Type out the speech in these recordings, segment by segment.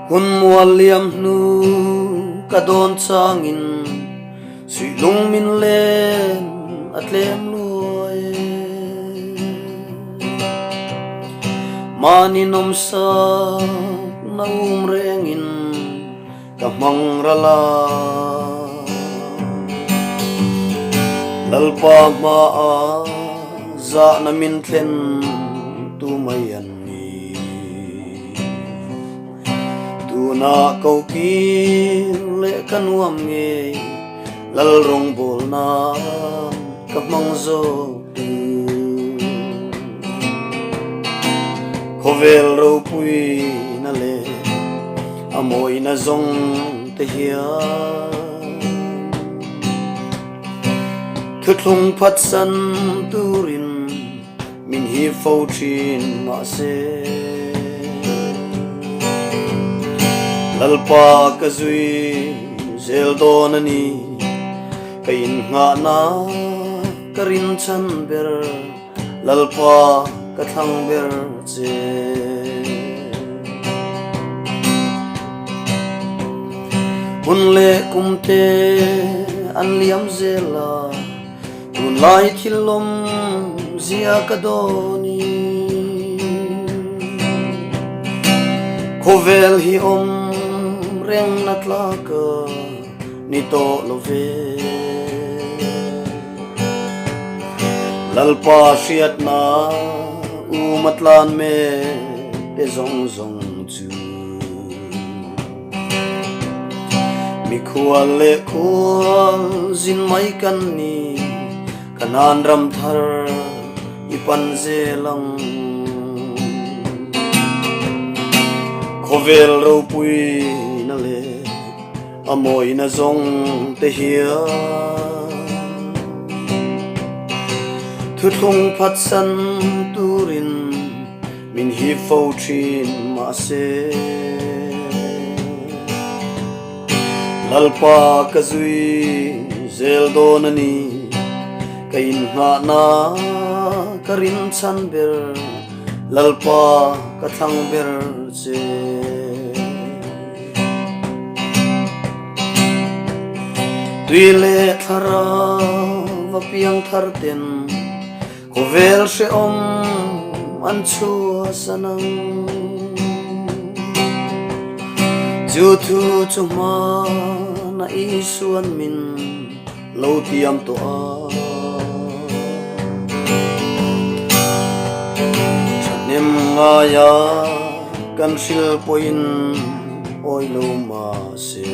hun mual liam nu kadon changin sui lung min len atlem luai mani nom sa na rengin kamang rala lalpa ma za na min tlen tu mayan ni tu na kau ki le kanuam nge lal rong bol na kamang zo tu khovel ro pui na le amoi na zong te hia thức lung phát san turin min hi phâu chin ma se lalpa ka zui zel don ani kain nga na karin chan ber lalpa ka thang ber che hun le kumte an liam zela tun lai thilom zia kadoni khovel hi reng natlaka ni to love lalpa shiat na matlan me te zong zong chu mi khual le khual zin mai kan ni kanan ram thar ipan zelang khovel ro pui na le amoi na zong te hia thu thung phat san turin min hi fo thin ma se lalpa ka zui zel don ani kain nga na karin chan ber lalpa ka thang ber che tuile thara va piang thar ten khovel she an chua sanang ju thu chuma na isuan min lo tiam to a chanem nga ya kan sil poin oi lo ma se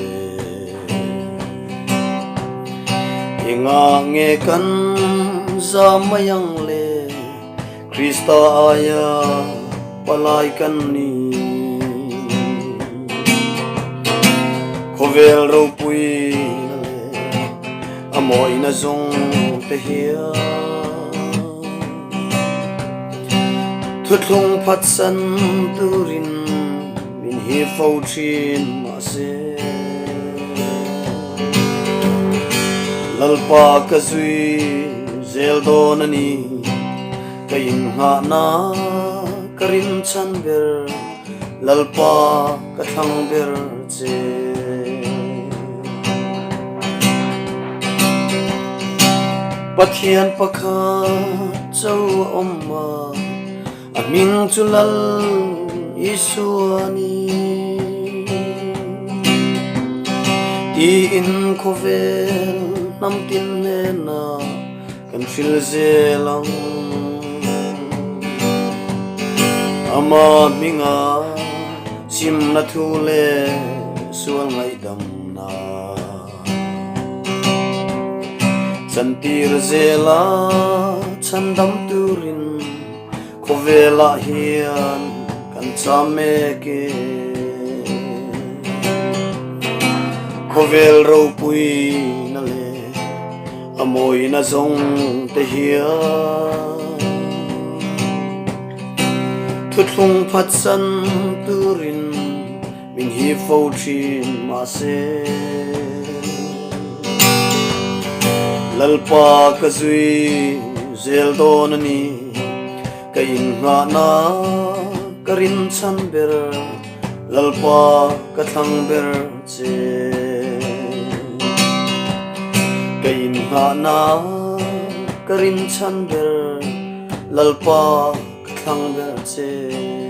inga nge kan za mayang le Krista aya palai kan ni khovel ro pui amoi na zong te hia thut lung phat san turin min hi fo chin ma se lalpa ka zui zel don ani kain nga na karin chan ber lalpa ka thang ber che pathian pakhat chau omma aming chulal isuani ti in khovel nam tin na kan fil zelang ama minga sim na thule sual ngai dam na santir zela chandam turin khovela hian kan chame ke khovel ro pui na le amoi na zong te hia thut lung phat san turin min hi fo thin ma se lalpa ka zui zel don ani kain nga na karin chan ber lalpa ka thlang ber che kain nga na karin chan ber lalpa ka thlang ber che